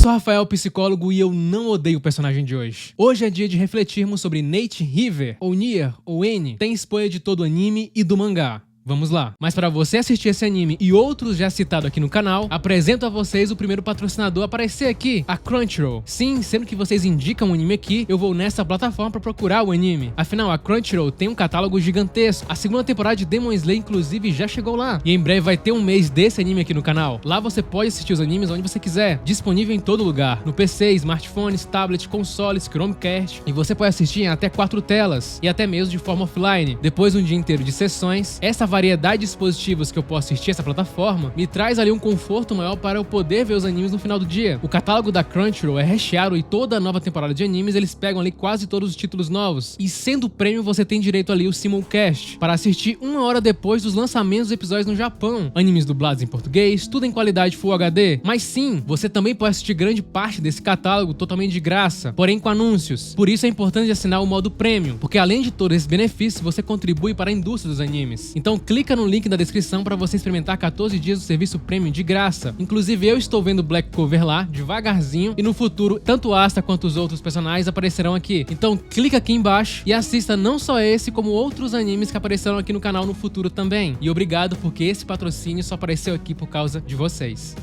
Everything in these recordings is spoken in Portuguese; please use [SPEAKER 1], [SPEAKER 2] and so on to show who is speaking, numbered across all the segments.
[SPEAKER 1] sou Rafael, psicólogo, e eu não odeio o personagem de hoje. Hoje é dia de refletirmos sobre Nate River, ou Nier, ou N. Tem spoiler de todo o anime e do mangá. Vamos lá. Mas para você assistir esse anime e outros já citados aqui no canal, apresento a vocês o primeiro patrocinador a aparecer aqui, a Crunchyroll. Sim, sendo que vocês indicam o anime aqui, eu vou nessa plataforma para procurar o anime. Afinal, a Crunchyroll tem um catálogo gigantesco. A segunda temporada de Demon Slayer, inclusive, já chegou lá. E em breve vai ter um mês desse anime aqui no canal. Lá você pode assistir os animes onde você quiser. Disponível em todo lugar. No PC, smartphones, tablets, consoles, Chromecast. E você pode assistir em até 4 telas. E até mesmo de forma offline. Depois de um dia inteiro de sessões, essa variedade de dispositivos que eu posso assistir essa plataforma me traz ali um conforto maior para eu poder ver os animes no final do dia. O catálogo da Crunchyroll é recheado e toda a nova temporada de animes eles pegam ali quase todos os títulos novos. E sendo premium você tem direito ali o simulcast para assistir 1 hora depois dos lançamentos dos episódios no Japão. Animes dublados em português, tudo em qualidade Full HD. Mas sim, você também pode assistir grande parte desse catálogo totalmente de graça, porém com anúncios. Por isso é importante assinar o modo premium, porque além de todos esses benefícios, você contribui para a indústria dos animes. Então clica no link da descrição para você experimentar 14 dias do serviço premium de graça. Inclusive eu estou vendo Black Clover lá, devagarzinho, e no futuro, tanto Asta quanto os outros personagens aparecerão aqui. Então clica aqui embaixo e assista não só esse, como outros animes que aparecerão aqui no canal no futuro também. E obrigado porque esse patrocínio só apareceu aqui por causa de vocês.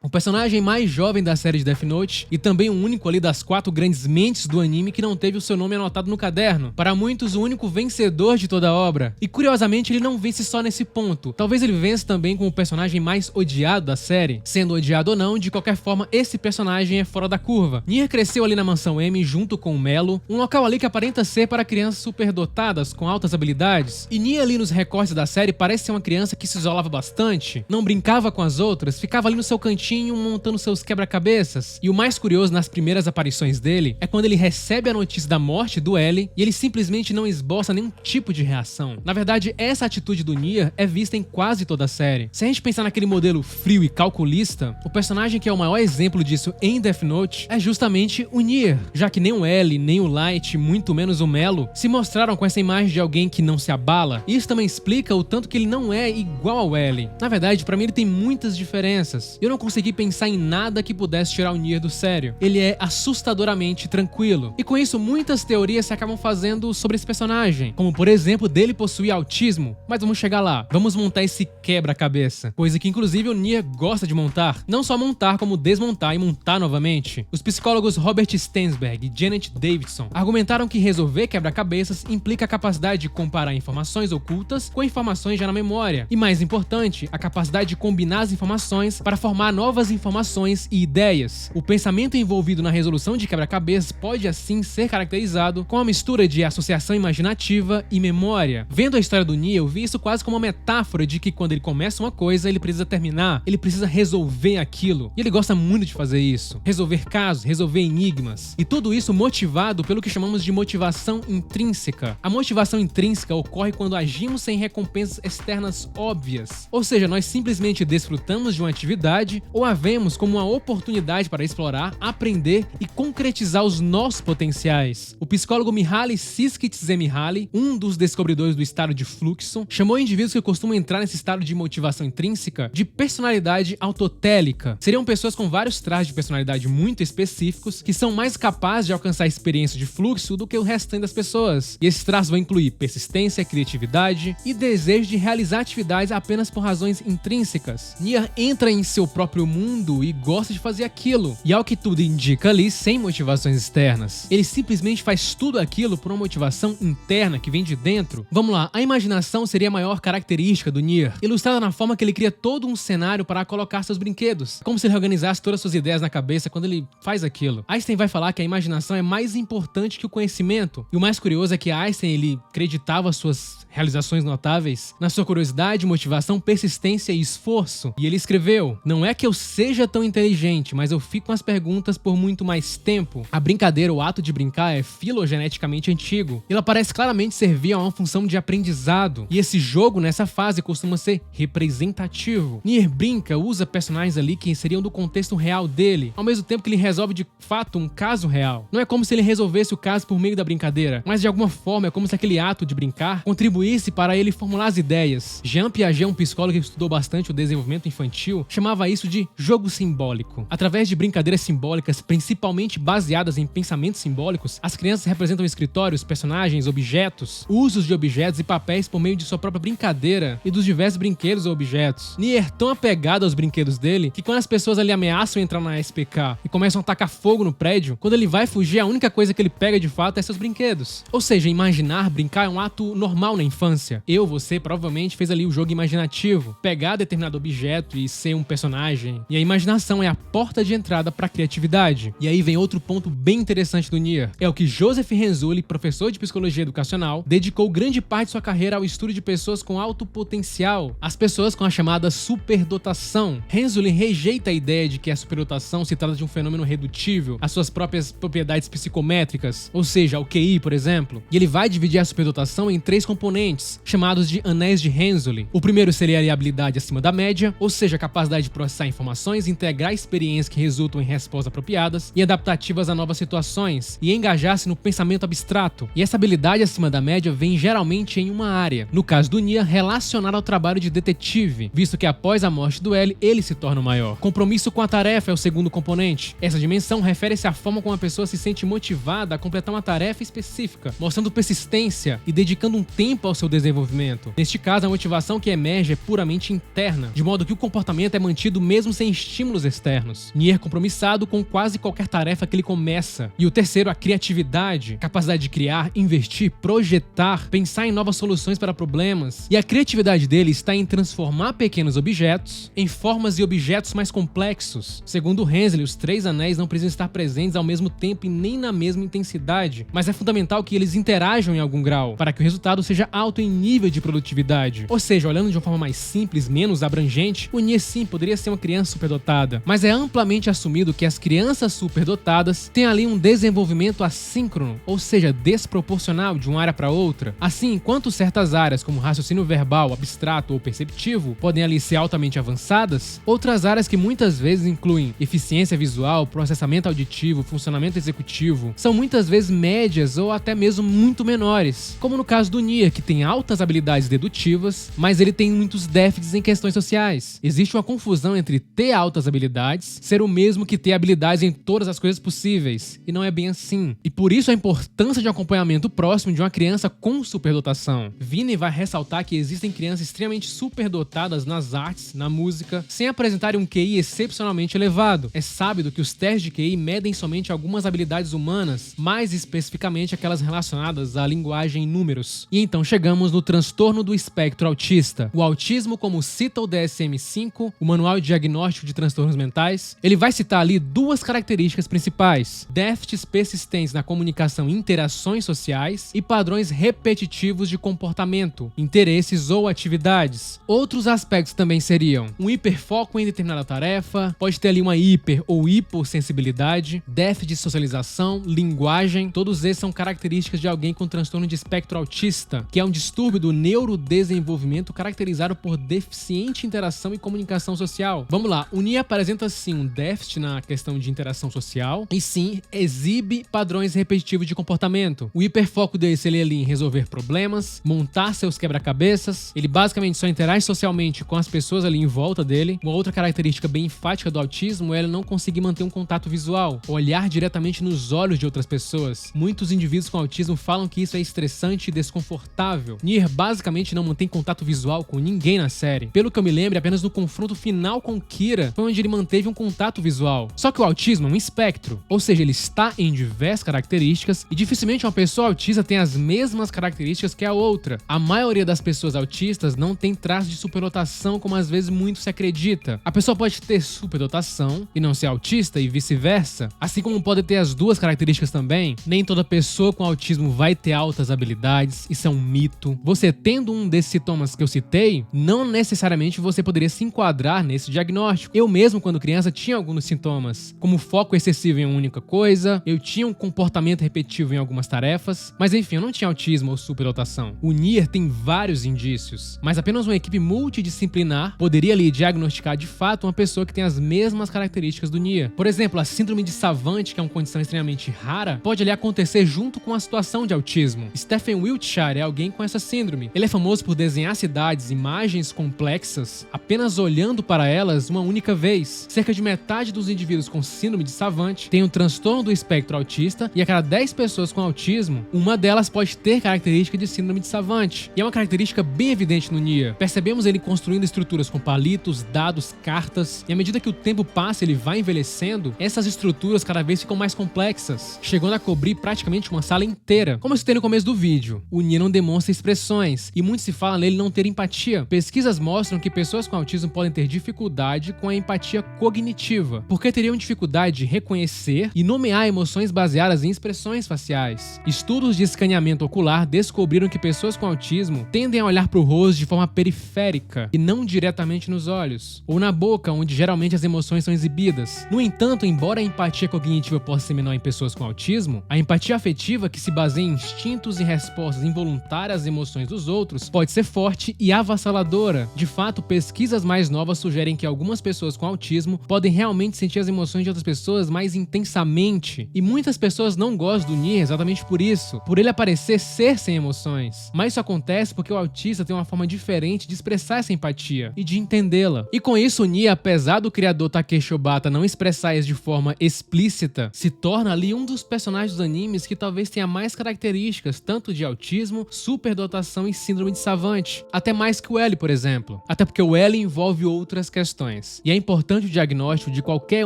[SPEAKER 1] O personagem mais jovem da série de Death Note e também o único ali das 4 grandes mentes do anime que não teve o seu nome anotado no caderno. Para muitos, o único vencedor de toda a obra. E curiosamente, ele não vence só nesse ponto. Talvez ele vença também como o personagem mais odiado da série. Sendo odiado ou não, de qualquer forma, esse personagem é fora da curva. Nier cresceu ali na Mansão M junto com o Melo, um local ali que aparenta ser para crianças superdotadas com altas habilidades. E Nier ali nos recortes da série parece ser uma criança que se isolava bastante, não brincava com as outras, ficava ali no seu cantinho montando seus quebra-cabeças. E o mais curioso nas primeiras aparições dele é quando ele recebe a notícia da morte do L e ele simplesmente não esboça nenhum tipo de reação. Na verdade, essa atitude do Nier é vista em quase toda a série. Se a gente pensar naquele modelo frio e calculista, o personagem que é o maior exemplo disso em Death Note é justamente o Nier, já que nem o L, nem o Light, muito menos o Melo, se mostraram com essa imagem de alguém que não se abala. Isso também explica o tanto que ele não é igual ao L. Na verdade, pra mim ele tem muitas diferenças. Eu não consegui pensar em nada que pudesse tirar o Nier do sério. Ele é assustadoramente tranquilo. E com isso, muitas teorias se acabam fazendo sobre esse personagem. Como, por exemplo, dele possuir autismo. Mas vamos chegar lá. Vamos montar esse quebra-cabeça. Coisa que, inclusive, o Nier gosta de montar. Não só montar, como desmontar e montar novamente. Os psicólogos Robert Stensberg e Janet Davidson argumentaram que resolver quebra-cabeças implica a capacidade de comparar informações ocultas com informações já na memória. E, mais importante, a capacidade de combinar as informações para formar novas informações e ideias. O pensamento envolvido na resolução de quebra-cabeças pode assim ser caracterizado com a mistura de associação imaginativa e memória. Vendo a história do Nier, eu vi isso quase como uma metáfora de que quando ele começa uma coisa, ele precisa terminar, ele precisa resolver aquilo. E ele gosta muito de fazer isso. Resolver casos, resolver enigmas. E tudo isso motivado pelo que chamamos de motivação intrínseca. A motivação intrínseca ocorre quando agimos sem recompensas externas óbvias. Ou seja, nós simplesmente desfrutamos de uma atividade ou a vemos como uma oportunidade para explorar, aprender e concretizar os nossos potenciais. O psicólogo Mihaly Csikszentmihalyi, um dos descobridores do estado de fluxo, chamou indivíduos que costumam entrar nesse estado de motivação intrínseca de personalidade autotélica. Seriam pessoas com vários traços de personalidade muito específicos que são mais capazes de alcançar a experiência de fluxo do que o restante das pessoas. E esses traços vão incluir persistência, criatividade e desejo de realizar atividades apenas por razões intrínsecas. Nier entra em seu próprio mundo e gosta de fazer aquilo. E ao que tudo indica ali, sem motivações externas. Ele simplesmente faz tudo aquilo por uma motivação interna que vem de dentro. Vamos lá, a imaginação seria a maior característica do Nier, ilustrada na forma que ele cria todo um cenário para colocar seus brinquedos. Como se ele organizasse todas as suas ideias na cabeça quando ele faz aquilo. Einstein vai falar que a imaginação é mais importante que o conhecimento. E o mais curioso é que Einstein, ele acreditava suas realizações notáveis na sua curiosidade, motivação, persistência e esforço. E ele escreveu: "Não é que eu seja tão inteligente, mas eu fico com as perguntas por muito mais tempo. A brincadeira, o ato de brincar é filogeneticamente antigo. Ele parece claramente servir a uma função de aprendizado. E esse jogo, nessa fase, costuma ser representativo. Nier brinca, usa personagens ali que seriam do contexto real dele, ao mesmo tempo que ele resolve de fato um caso real. Não é como se ele resolvesse o caso por meio da brincadeira, mas de alguma forma é como se aquele ato de brincar contribuísse para ele formular as ideias. Jean Piaget, um psicólogo que estudou bastante o desenvolvimento infantil, chamava isso de jogo simbólico. Através de brincadeiras simbólicas, principalmente baseadas em pensamentos simbólicos, as crianças representam escritórios, personagens, objetos, usos de objetos e papéis por meio de sua própria brincadeira e dos diversos brinquedos ou objetos. Nier é tão apegado aos brinquedos dele que quando as pessoas ali ameaçam entrar na SPK e começam a tacar fogo no prédio, quando ele vai fugir, a única coisa que ele pega de fato é seus brinquedos. Ou seja, imaginar, brincar é um ato normal na infância. Você provavelmente fez ali o jogo imaginativo, pegar determinado objeto e ser um personagem. E a imaginação é a porta de entrada para a criatividade. E aí vem outro ponto bem interessante do Nier. É o que Joseph Renzulli, professor de psicologia educacional, dedicou grande parte de sua carreira ao estudo de pessoas com alto potencial, as pessoas com a chamada superdotação. Renzulli rejeita a ideia de que a superdotação se trata de um fenômeno redutível às suas próprias propriedades psicométricas, ou seja, o QI, por exemplo. E ele vai dividir a superdotação em 3 componentes, chamados de anéis de Renzulli. O primeiro seria a habilidade acima da média, ou seja, a capacidade de processar informações, integrar experiências que resultam em respostas apropriadas e adaptativas a novas situações, e engajar-se no pensamento abstrato. E essa habilidade acima da média vem geralmente em uma área, no caso do Nier, relacionada ao trabalho de detetive, visto que após a morte do L, ele se torna o maior. Compromisso com a tarefa é o segundo componente. Essa dimensão refere-se à forma como a pessoa se sente motivada a completar uma tarefa específica, mostrando persistência e dedicando um tempo ao seu desenvolvimento. Neste caso, a motivação que emerge é puramente interna, de modo que o comportamento é mantido mesmo sem estímulos externos. Nier é compromissado com quase qualquer tarefa que ele começa. E o terceiro, a criatividade, capacidade de criar, investir, projetar, pensar em novas soluções para problemas. E a criatividade dele está em transformar pequenos objetos em formas e objetos mais complexos. Segundo Renzulli, os 3 anéis não precisam estar presentes ao mesmo tempo e nem na mesma intensidade, mas é fundamental que eles interajam em algum grau, para que o resultado seja alto em nível de produtividade. Ou seja, olhando de uma forma mais simples, menos abrangente, o Nier sim poderia ser uma criança superdotada, mas é amplamente assumido que as crianças superdotadas têm ali um desenvolvimento assíncrono, ou seja, desproporcional de uma área para outra. Assim, enquanto certas áreas, como raciocínio verbal, abstrato ou perceptivo, podem ali ser altamente avançadas, outras áreas que muitas vezes incluem eficiência visual, processamento auditivo, funcionamento executivo, são muitas vezes médias ou até mesmo muito menores, como no caso do Nier, que tem altas habilidades dedutivas, mas ele tem muitos déficits em questões sociais. Existe uma confusão entre ter altas habilidades ser o mesmo que ter habilidades em todas as coisas possíveis, e não é bem assim. E por isso a importância de um acompanhamento próximo de uma criança com superdotação. Vini vai ressaltar que existem crianças extremamente superdotadas nas artes, na música, sem apresentarem um QI excepcionalmente elevado. É sábio que os testes de QI medem somente algumas habilidades humanas, mais especificamente aquelas relacionadas à linguagem em números. E então chegamos no transtorno do espectro autista. O autismo, como cita o DSM-5, o Manual de Diagnóstico de Transtornos Mentais, ele vai citar ali 2 características principais: déficits persistentes na comunicação e interações sociais e padrões repetitivos de comportamento, interesses ou atividades. Outros aspectos também seriam um hiperfoco em determinada tarefa, pode ter ali uma hiper ou hipossensibilidade, déficit de socialização, linguagem. Todos esses são características de alguém com transtorno de espectro autista, que é um distúrbio do neurodesenvolvimento caracterizado por deficiente interação e comunicação social. Vamos lá, o Nier apresenta sim um déficit na questão de interação social e sim exibe padrões repetitivos de comportamento. O hiperfoco dele seria ali em resolver problemas, montar seus quebra-cabeças. Ele basicamente só interage socialmente com as pessoas ali em volta dele. Uma outra característica bem enfática do autismo é ele não conseguir manter um contato visual, olhar diretamente nos olhos de outras pessoas. Muitos indivíduos com autismo falam que isso é estressante e desconfortável. Nier basicamente não mantém contato visual com ninguém na série. Pelo que eu me lembro, apenas no confronto final com Kira foi onde ele manteve um contato visual. Só que o autismo é um espectro, ou seja, ele está em diversas características e dificilmente uma pessoa autista tem as mesmas características que a outra. A maioria das pessoas autistas não tem traços de superdotação como às vezes muito se acredita. A pessoa pode ter superdotação e não ser autista e vice-versa. Assim como pode ter as 2 características também, nem toda pessoa com autismo vai ter altas habilidades, isso é um mito. Você tendo um desses sintomas que eu citei, não necessariamente você poderia se enquadrar nesse diagnóstico. Eu mesmo, quando criança, tinha alguns sintomas, como foco excessivo em uma única coisa, eu tinha um comportamento repetitivo em algumas tarefas, mas enfim, eu não tinha autismo ou superdotação. O Nier tem vários indícios, mas apenas uma equipe multidisciplinar poderia ali diagnosticar de fato uma pessoa que tem as mesmas características do Nier. Por exemplo, a síndrome de Savant, que é uma condição extremamente rara, pode ali acontecer junto com a situação de autismo. Stephen Wiltshire é alguém com essa síndrome. Ele é famoso por desenhar cidades, imagens complexas, apenas olhando para elas, uma única vez. Cerca de metade dos indivíduos com síndrome de Savant tem um transtorno do espectro autista e a cada 10 pessoas com autismo, uma delas pode ter característica de síndrome de Savant. E é uma característica bem evidente no Nia. Percebemos ele construindo estruturas com palitos, dados, cartas, e à medida que o tempo passa e ele vai envelhecendo, essas estruturas cada vez ficam mais complexas, chegando a cobrir praticamente uma sala inteira. Como eu citei no começo do vídeo, o Nia não demonstra expressões, e muito se fala nele não ter empatia. Pesquisas mostram que pessoas com autismo podem ter dificuldade com a empatia cognitiva, porque teriam dificuldade de reconhecer e nomear emoções baseadas em expressões faciais. Estudos de escaneamento ocular descobriram que pessoas com autismo tendem a olhar para o rosto de forma periférica e não diretamente nos olhos, ou na boca, onde geralmente as emoções são exibidas. No entanto, embora a empatia cognitiva possa ser menor em pessoas com autismo, a empatia afetiva, que se baseia em instintos e respostas involuntárias às emoções dos outros, pode ser forte e avassaladora. De fato, pesquisas mais novas sugerem que algumas pessoas com autismo podem realmente sentir as emoções de outras pessoas mais intensamente, e muitas pessoas não gostam do Nia exatamente por isso, por ele parecer ser sem emoções. Mas isso acontece porque o autista tem uma forma diferente de expressar essa empatia e de entendê-la. E com isso, o Nia, apesar do criador Takeshi Obata não expressar isso de forma explícita, se torna ali um dos personagens dos animes que talvez tenha mais características tanto de autismo, superdotação e síndrome de Savant, até mais que o L, por exemplo. Até porque o L envolve outras questões. E é importante o diagnóstico de qualquer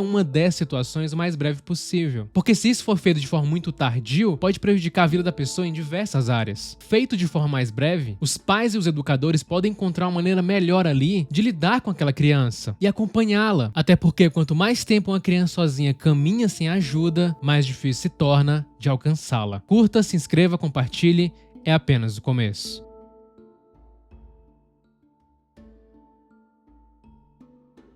[SPEAKER 1] uma dessas situações o mais breve possível, porque se isso for feito de forma muito tardio, pode prejudicar a vida da pessoa em diversas áreas. Feito de forma mais breve, os pais e os educadores podem encontrar uma maneira melhor ali de lidar com aquela criança e acompanhá-la, até porque quanto mais tempo uma criança sozinha caminha sem ajuda, mais difícil se torna de alcançá-la. Curta, se inscreva, compartilhe, é apenas o começo.